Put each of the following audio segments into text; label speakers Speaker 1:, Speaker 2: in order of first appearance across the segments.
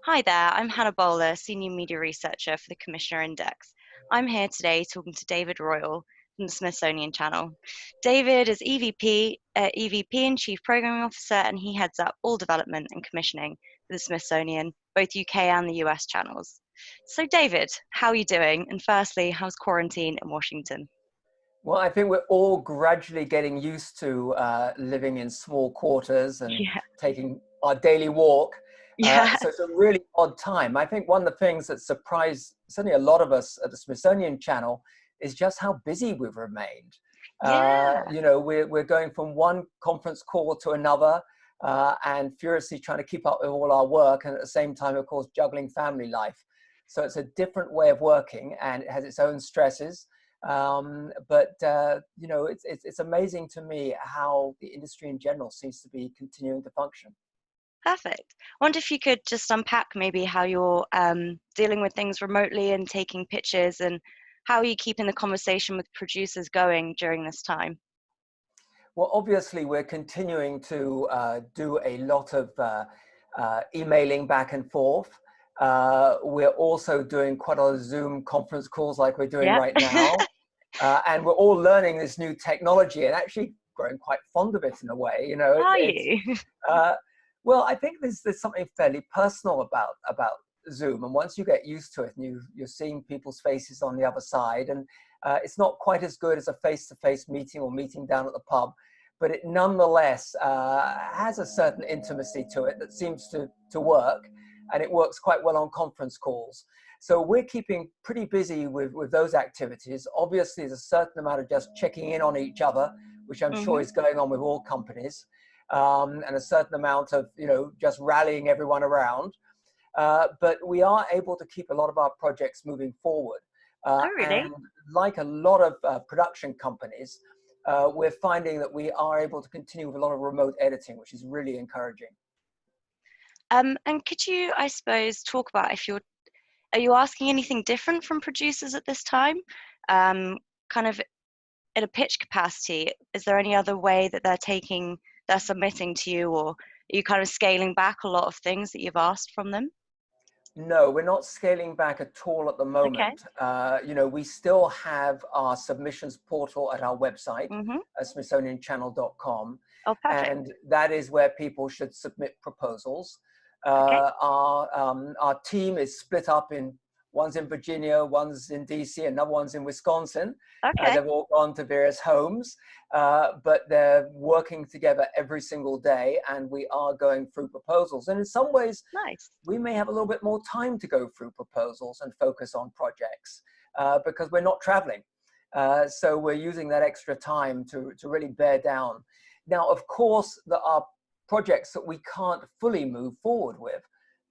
Speaker 1: Hi there, I'm Hannah Bowler, Senior Media Researcher for the Commissioner Index. I'm here today talking to David Royle from the Smithsonian Channel. David is EVP and Chief Programming Officer, and he heads up all development and commissioning for the Smithsonian, both UK and the US channels. So David, how are you doing? And firstly, how's quarantine in Washington?
Speaker 2: Well, I think we're all gradually getting used to living in small quarters and
Speaker 1: Yeah,
Speaker 2: taking our daily walk.
Speaker 1: yeah,
Speaker 2: So it's a really odd time. I think one of the things that surprised certainly a lot of us at the Smithsonian Channel is just how busy we've remained.
Speaker 1: yeah.
Speaker 2: We're going from one conference call to another and furiously trying to keep up with all our work, and at the same time, of course, juggling family life. So it's a different way of working, and it has its own stresses. It's amazing to me how the industry in general seems to be continuing to function.
Speaker 1: Perfect. I wonder if you could just unpack maybe how you're dealing with things remotely and taking pictures, and how are you keeping the conversation with producers going during this time?
Speaker 2: Well, obviously, we're continuing to do a lot of emailing back and forth. We're also doing quite a lot of Zoom conference calls like we're doing
Speaker 1: Yeah.
Speaker 2: right now. And we're all learning this new technology and actually growing quite fond of it in a way.
Speaker 1: Are you?
Speaker 2: Uh, well, I think there's something fairly personal about Zoom, and once you get used to it, and you're seeing people's faces on the other side, and it's not quite as good as a face-to-face meeting or meeting down at the pub, but it nonetheless has a certain intimacy to it that seems to work, and it works quite well on conference calls. So we're keeping pretty busy with those activities. Obviously, there's a certain amount of just checking in on each other, which I'm sure
Speaker 1: Hmm.
Speaker 2: is going on with all companies, and a certain amount of just rallying everyone around. But we are able to keep a lot of our projects moving forward.
Speaker 1: Oh, really?
Speaker 2: And like a lot of production companies, we're finding that we are able to continue with a lot of remote editing, which is really encouraging.
Speaker 1: And could you, I suppose, talk about if are you asking anything different from producers at this time? Kind of in a pitch capacity, is there any other way that they're submitting to you, or are you kind of scaling back a lot of things that you've asked from them?
Speaker 2: No, we're not scaling back at all at the
Speaker 1: Okay.
Speaker 2: moment. We still have our submissions portal at our website,
Speaker 1: Mm-hmm.
Speaker 2: smithsonianchannel.com,
Speaker 1: Oh, perfect.
Speaker 2: and that is where people should submit proposals.
Speaker 1: Okay.
Speaker 2: Our team is split up in one's in Virginia, one's in DC, another one's in Wisconsin.
Speaker 1: Okay.
Speaker 2: They've all gone to various homes, but they're working together every single day, and we are going through proposals. And in some ways,
Speaker 1: Nice.
Speaker 2: we may have a little bit more time to go through proposals and focus on projects because we're not traveling. So we're using that extra time to really bear down. Now, of course, there are projects that we can't fully move forward with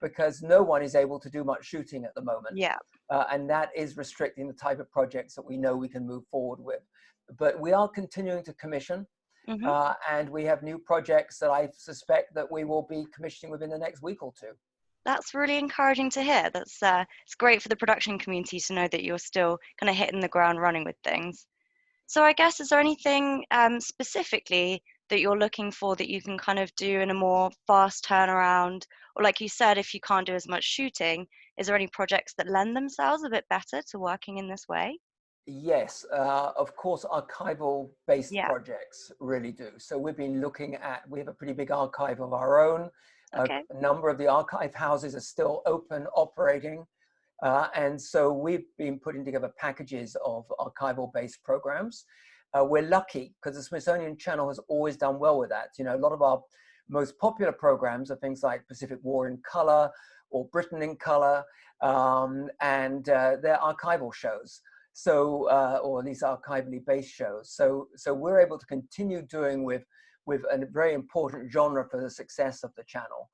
Speaker 2: because no one is able to do much shooting at the moment.
Speaker 1: Yeah.
Speaker 2: And that is restricting the type of projects that we know we can move forward with. But we are continuing to commission,
Speaker 1: Hmm.
Speaker 2: and we have new projects that I suspect that we will be commissioning within the next week or two.
Speaker 1: That's really encouraging to hear. That's it's great for the production community to know that you're still kind of hitting the ground running with things. So I guess, is there anything specifically that you're looking for that you can kind of do in a more fast turnaround? Or like you said, if you can't do as much shooting, is there any projects that lend themselves a bit better to working in this way?
Speaker 2: Yes, of course, archival-based
Speaker 1: Yeah.
Speaker 2: projects really do. So we've been looking at, we have a pretty big archive of our own.
Speaker 1: Okay.
Speaker 2: A number of the archive houses are still open, operating. And so we've been putting together packages of archival-based programs. We're lucky because the Smithsonian Channel has always done well with that. A lot of our most popular programs are things like Pacific War in Color or Britain in Color, and they're archival shows. So, or these archivally based shows. So we're able to continue doing with a very important genre for the success of the channel.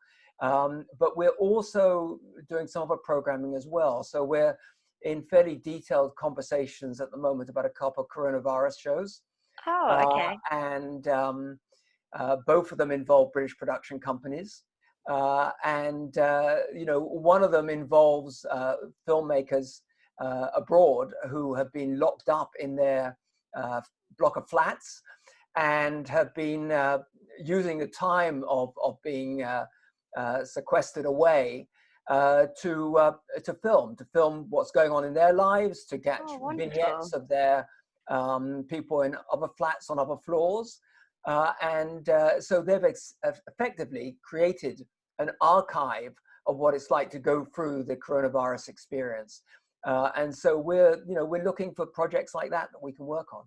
Speaker 2: But we're also doing some of our programming as well. So we're in fairly detailed conversations at the moment about a couple of coronavirus shows.
Speaker 1: Oh, okay.
Speaker 2: And both of them involve British production companies. One of them involves filmmakers abroad who have been locked up in their block of flats and have been using the time of being sequestered away to film what's going on in their lives, to catch
Speaker 1: Oh,
Speaker 2: vignettes
Speaker 1: wonderful.
Speaker 2: of their people in other flats on other floors. So they've effectively created an archive of what it's like to go through the coronavirus experience. And so we're looking for projects like that we can work on.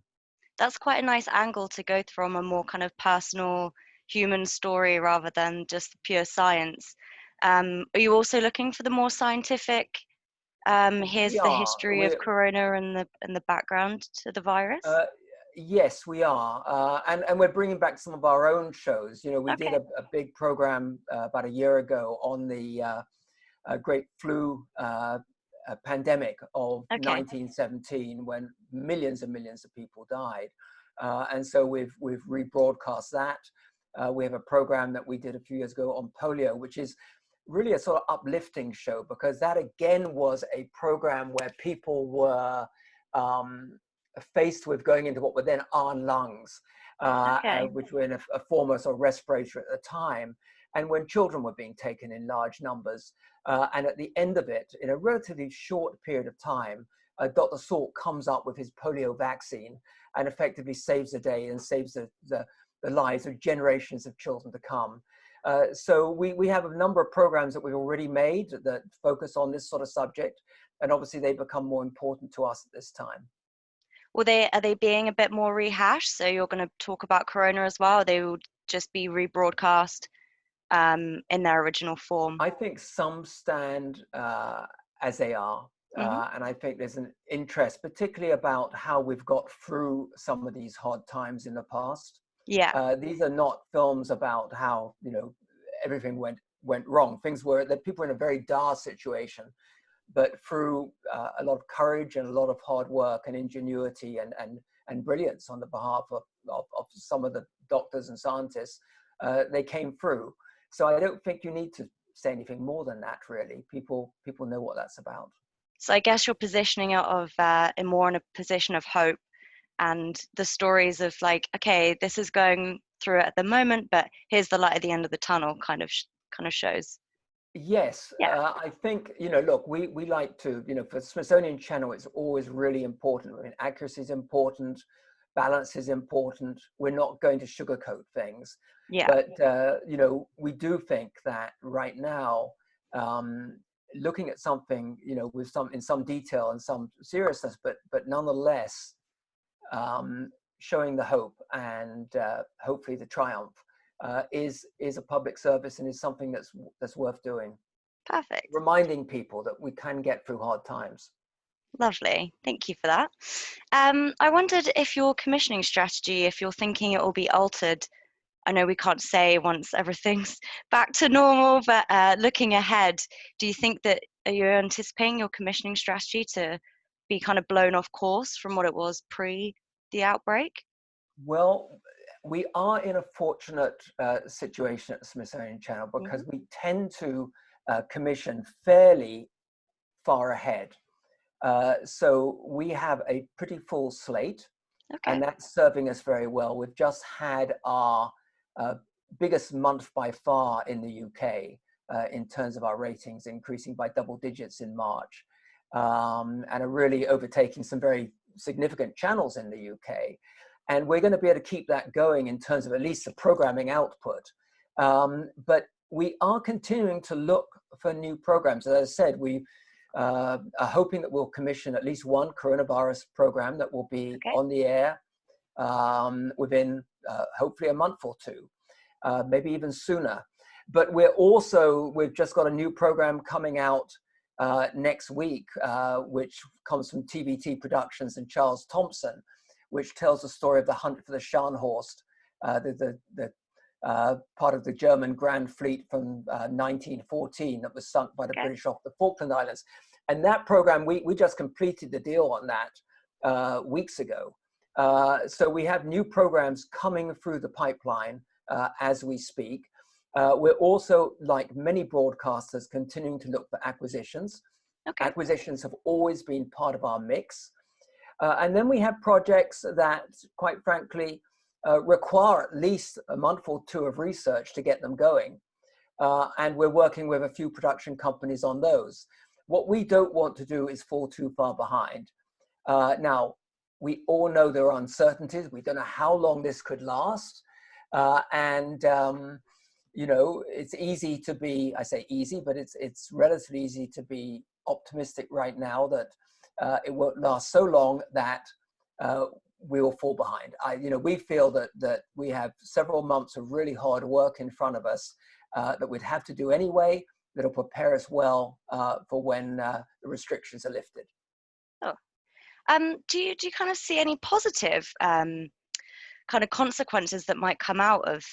Speaker 1: That's quite a nice angle to go from a more kind of personal human story rather than just pure science. Are you also looking for the more scientific, here's
Speaker 2: We
Speaker 1: the
Speaker 2: are.
Speaker 1: history of corona and the background to the virus?
Speaker 2: Uh, yes, we are. And we're bringing back some of our own shows. We did
Speaker 1: Okay,
Speaker 2: a big program about a year ago on the great flu pandemic of
Speaker 1: okay,
Speaker 2: 1917, when millions and millions of people died. And so we've rebroadcast that. We have a program that we did a few years ago on polio, which is really a sort of uplifting show, because that again was a program where people were faced with going into what were then on lungs,
Speaker 1: okay.
Speaker 2: which were in a form of sort of respiratory at the time, and when children were being taken in large numbers. And at the end of it, in a relatively short period of time, Dr. Salk comes up with his polio vaccine and effectively saves the day and saves the lives of generations of children to come. So we have a number of programs that we've already made that focus on this sort of subject, and obviously they become more important to us at this time.
Speaker 1: Are they being a bit more rehashed? So you're going to talk about corona as well? Or they will just be rebroadcast in their original form?
Speaker 2: I think some stand as they are.
Speaker 1: Hmm.
Speaker 2: And I think there's an interest, particularly about how we've got through some of these hard times in the past.
Speaker 1: Yeah,
Speaker 2: These are not films about how everything went wrong. Things were that people were in a very dire situation, but through a lot of courage and a lot of hard work and ingenuity and brilliance on the behalf of some of the doctors and scientists, they came through. So I don't think you need to say anything more than that, really. People know what that's about.
Speaker 1: so I guess you're positioning it in more in a position of hope, and the stories of like, okay, this is going through it at the moment, but here's the light at the end of the tunnel, kind of shows.
Speaker 2: Yes,
Speaker 1: Yeah,
Speaker 2: I think, look, we like to, for Smithsonian Channel, it's always really important. I mean, accuracy is important, balance is important. We're not going to sugarcoat things.
Speaker 1: yeah.
Speaker 2: But, we do think that right now, looking at something, with in some detail and some seriousness, but nonetheless, showing the hope and hopefully the triumph is a public service, and is something that's worth doing.
Speaker 1: Perfect.
Speaker 2: Reminding people that we can get through hard times.
Speaker 1: Lovely. Thank you for that. I wondered if your commissioning strategy, if you're thinking it will be altered. I know we can't say once everything's back to normal, but looking ahead, do you think that are you anticipating your commissioning strategy to be kind of blown off course from what it was pre the outbreak?
Speaker 2: Well, we are in a fortunate situation at the Smithsonian Channel,
Speaker 1: Hmm.
Speaker 2: because we tend to commission fairly far ahead. So we have a pretty full slate,
Speaker 1: Okay,
Speaker 2: and that's serving us very well. We've just had our uh, biggest month by far in the UK in terms of our ratings, increasing by double digits in March, and are really overtaking some very significant channels in the UK. And we're going to be able to keep that going in terms of at least the programming output. But we are continuing to look for new programs. As I said, we are hoping that we'll commission at least one coronavirus program that will be
Speaker 1: okay,
Speaker 2: on the air within hopefully a month or two, maybe even sooner. But we've just got a new program coming out next week, which comes from TVT Productions and Charles Thompson, which tells the story of the hunt for the Scharnhorst, the part of the German Grand Fleet from 1914 that was sunk by the
Speaker 1: okay.
Speaker 2: British off the Falkland Islands. And that program, we just completed the deal on that weeks ago. So we have new programs coming through the pipeline as we speak. We're also, like many broadcasters, continuing to look for acquisitions.
Speaker 1: Okay.
Speaker 2: Acquisitions have always been part of our mix. And then we have projects that, quite frankly, require at least a month or two of research to get them going. and we're working with a few production companies on those. What we don't want to do is fall too far behind. Now, we all know there are uncertainties. We don't know how long this could last. You know, it's easy to be, I say easy, but it's relatively easy to be optimistic right now that it won't last so long that we will fall behind. You know, we feel that we have several months of really hard work in front of us that we'd have to do anyway, that'll prepare us well for when the restrictions are lifted.
Speaker 1: Oh. Do you kind of see any positive kind of consequences that might come out of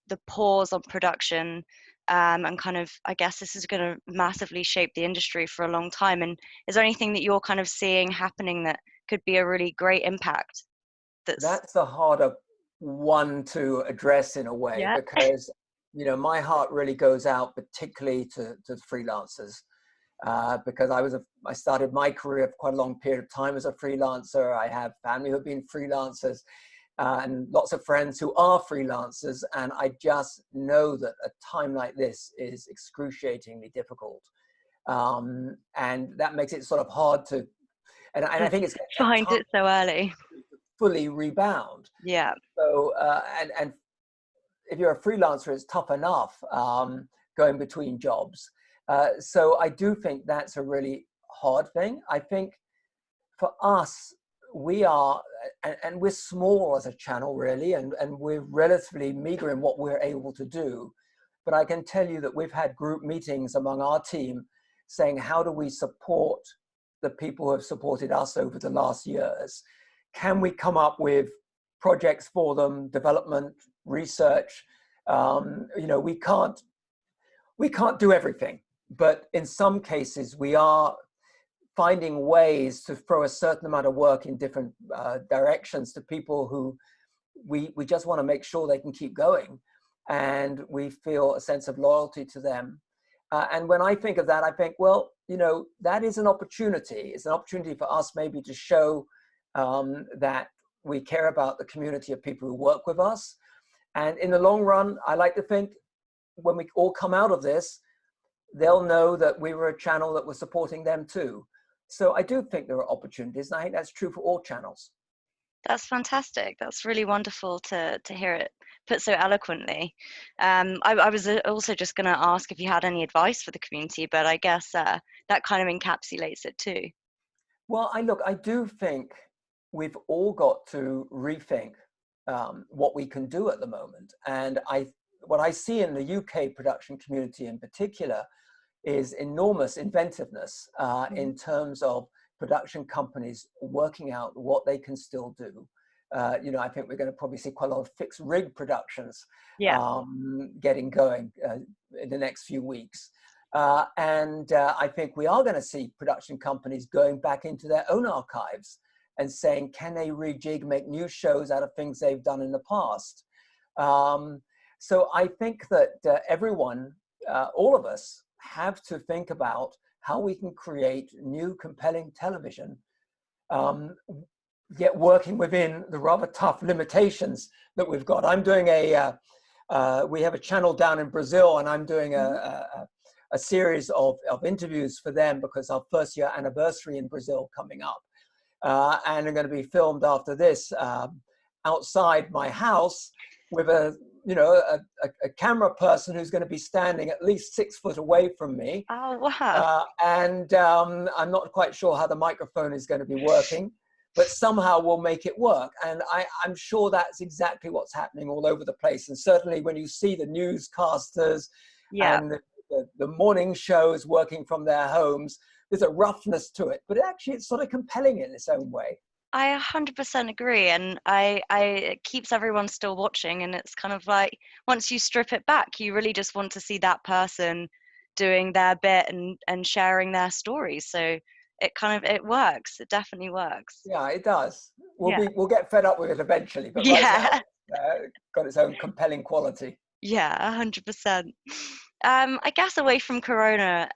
Speaker 1: the pause on production, and kind of, I guess this is going to massively shape the industry for a long time, and is there anything that you're kind of seeing happening that could be a really great impact?
Speaker 2: That's the harder one to address in a way,
Speaker 1: Yeah.
Speaker 2: because you know, my heart really goes out particularly to freelancers, because I started my career for quite a long period of time as a freelancer. I have family who have been freelancers, and lots of friends who are freelancers, and I just know that a time like this is excruciatingly difficult, and that makes it sort of hard to, and I think it's
Speaker 1: Find it so early.
Speaker 2: fully rebound.
Speaker 1: Yeah.
Speaker 2: So and if you're a freelancer, it's tough enough going between jobs. So I do think that's a really hard thing. I think for us, we are, and we're small as a channel really, and we're relatively meager in what we're able to do. But I can tell you that we've had group meetings among our team saying, how do we support the people who have supported us over the last years? Can we come up with projects for them, development, research? You know, we can't do everything, but in some cases we are finding ways to throw a certain amount of work in different directions to people who we just want to make sure they can keep going, and we feel a sense of loyalty to them. And when I think of that, I think, well, you know, that is an opportunity. It's an opportunity for us maybe to show that we care about the community of people who work with us. And in the long run, I like to think when we all come out of this, they'll know that we were a channel that was supporting them too. So I do think there are opportunities, and I think that's true for all channels.
Speaker 1: That's fantastic. That's really wonderful to hear it put so eloquently. I was also just going to ask if you had any advice for the community, but I guess that kind of encapsulates it too.
Speaker 2: Well, I do think we've all got to rethink what we can do at the moment. And what I see in the UK production community in particular is enormous inventiveness in terms of production companies working out what they can still do. You know, I think we're going to probably see quite a lot of fixed rig productions
Speaker 1: Yeah.
Speaker 2: getting going in the next few weeks. I think we are going to see production companies going back into their own archives and saying, can they rejig, make new shows out of things they've done in the past? So I think that everyone, all of us, have to think about how we can create new, compelling television, yet working within the rather tough limitations that we've got. I'm doing we have a channel down in Brazil, and I'm doing a series of interviews for them because our first year anniversary in Brazil coming up. And I'm going to be filmed after this outside my house with a camera person who's going to be standing at least 6 foot away from me.
Speaker 1: Oh, wow.
Speaker 2: I'm not quite sure how the microphone is going to be working, but somehow we'll make it work. And I'm sure that's exactly what's happening all over the place. And certainly when you see the newscasters and the morning shows working from their homes, there's a roughness to it, but actually it's sort of compelling in its own way.
Speaker 1: I 100% agree, and it keeps everyone still watching, and it's kind of like once you strip it back, you really just want to see that person doing their bit and sharing their stories. So it works. It definitely works.
Speaker 2: Yeah, it does.
Speaker 1: Yeah.
Speaker 2: We'll get fed up with it eventually, but right now
Speaker 1: Yeah.
Speaker 2: it's got its own compelling quality.
Speaker 1: Yeah, 100%. I guess away from Corona,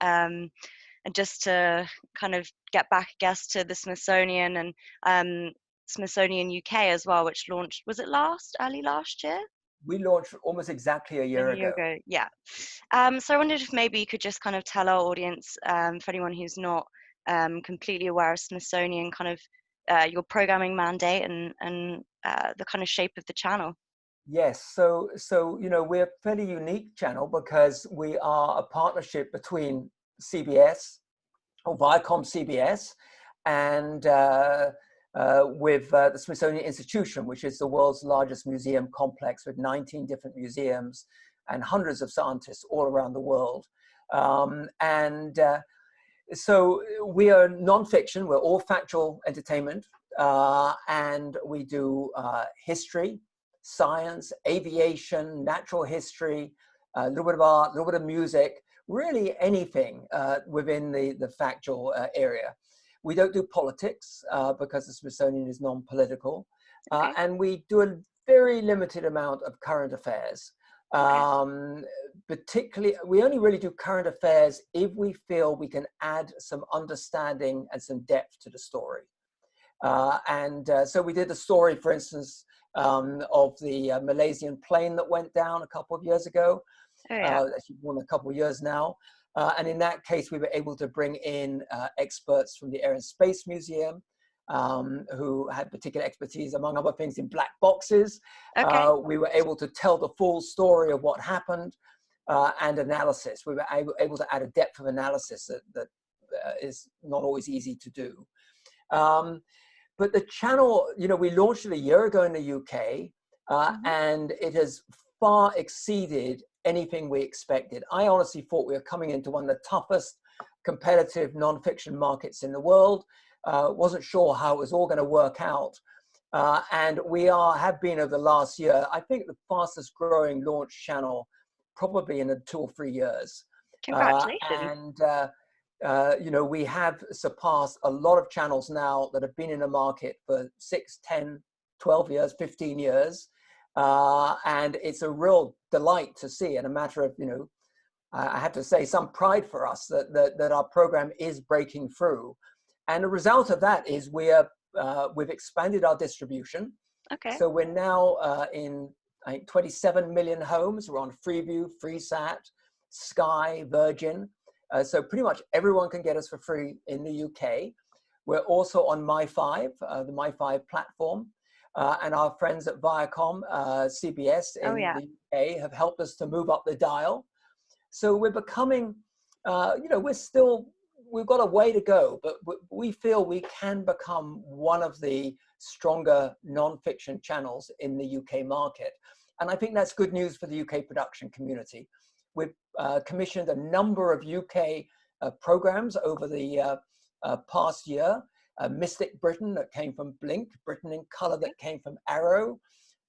Speaker 1: and just to kind of get back, I guess, to the Smithsonian and Smithsonian UK as well, which launched, was it early last year?
Speaker 2: We launched almost exactly a
Speaker 1: A
Speaker 2: year
Speaker 1: year
Speaker 2: ago.
Speaker 1: ago, yeah. So I wondered if maybe you could just kind of tell our audience, for anyone who's not completely aware of Smithsonian, kind of your programming mandate and the kind of shape of the channel.
Speaker 2: Yes, so we're a fairly unique channel because we are a partnership between CBS or Viacom CBS and with the Smithsonian Institution, which is the world's largest museum complex with 19 different museums and hundreds of scientists all around the world. And So we are nonfiction, we're all factual entertainment, and we do history, science, aviation, natural history, a little bit of art, a little bit of music, really anything within the factual area. We don't do politics because the Smithsonian is non-political,
Speaker 1: Okay.
Speaker 2: and we do a very limited amount of current affairs.
Speaker 1: Okay.
Speaker 2: Um, Particularly, we only really do current affairs if we feel we can add some understanding and some depth to the story. So we did a story, for instance, of the Malaysian plane that went down a couple of years ago.
Speaker 1: Oh yeah.
Speaker 2: Actually, more than a couple of years now. And in that case, we were able to bring in experts from the Air and Space Museum, who had particular expertise, among other things, in black boxes.
Speaker 1: Okay.
Speaker 2: We were able to tell the full story of what happened and analysis. We were able to add a depth of analysis that is not always easy to do. But the channel, we launched it a year ago in the UK,
Speaker 1: Hmm.
Speaker 2: and it has far exceeded anything we expected. I honestly thought we were coming into one of the toughest competitive nonfiction markets in the world. Wasn't sure how it was all going to work out. And we have been over the last year, I think, the fastest growing launch channel probably in the 2 or 3 years.
Speaker 1: Congratulations.
Speaker 2: We have surpassed a lot of channels now that have been in the market for 6, 10, 12 years, 15 years. And it's a real delight to see, and a matter of, I have to say, some pride for us that our program is breaking through. And the result of that is we've expanded our distribution.
Speaker 1: Okay.
Speaker 2: So we're now in, I think, 27 million homes. We're on Freeview, FreeSat, Sky, Virgin. So pretty much everyone can get us for free in the UK. We're also on My5, the My5 platform. And our friends at Viacom, CBS
Speaker 1: Oh
Speaker 2: in
Speaker 1: yeah.
Speaker 2: the UK have helped us to move up the dial. So we're becoming, we've got a way to go, but we feel we can become one of the stronger non-fiction channels in the UK market. And I think that's good news for the UK production community. We've commissioned a number of UK programs over the past year. Mystic Britain, that came from Blink, Britain in Colour, that came from Arrow,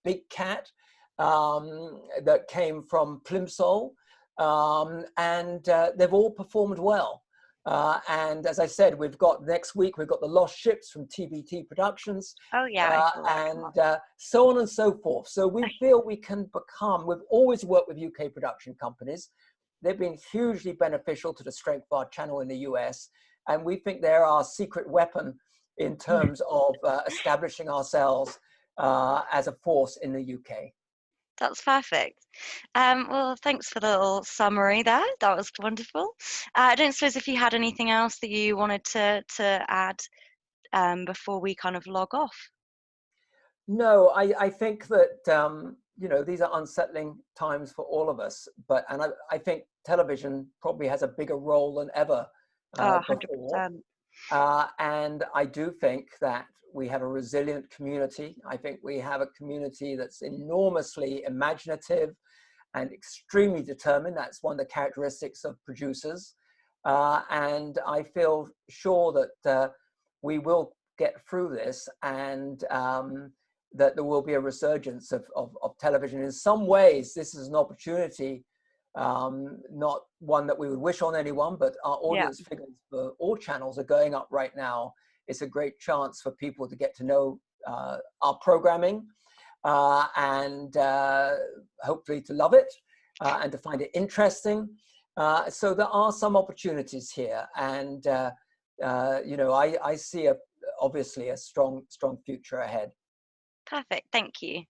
Speaker 2: Big Cat, that came from Plimsoll, and they've all performed well. And as I said, next week, we've got The Lost Ships from TBT Productions,
Speaker 1: Oh yeah. I saw that come up.
Speaker 2: and so on and so forth. So we feel we can we've always worked with UK production companies. They've been hugely beneficial to the strength of our channel in the US. And we think they're our secret weapon in terms of establishing ourselves as a force in the UK.
Speaker 1: That's perfect. Well, thanks for the little summary there. That was wonderful. I don't suppose if you had anything else that you wanted to add before we kind of log off.
Speaker 2: No, I think that these are unsettling times for all of us, and I think television probably has a bigger role than ever
Speaker 1: Oh,
Speaker 2: before.
Speaker 1: 100%.
Speaker 2: And I do think that we have a resilient community. I think we have a community that's enormously imaginative and extremely determined. That's one of the characteristics of producers. And I feel sure that we will get through this, and that there will be a resurgence of television. In some ways, this is an opportunity, not one that we would wish on anyone, but our
Speaker 1: Yeah,
Speaker 2: audience figures for all channels are going up right now. It's a great chance for people to get to know our programming, and hopefully to love it and to find it interesting. So there are some opportunities here, and I see obviously a strong future ahead.
Speaker 1: perfect. Thank you.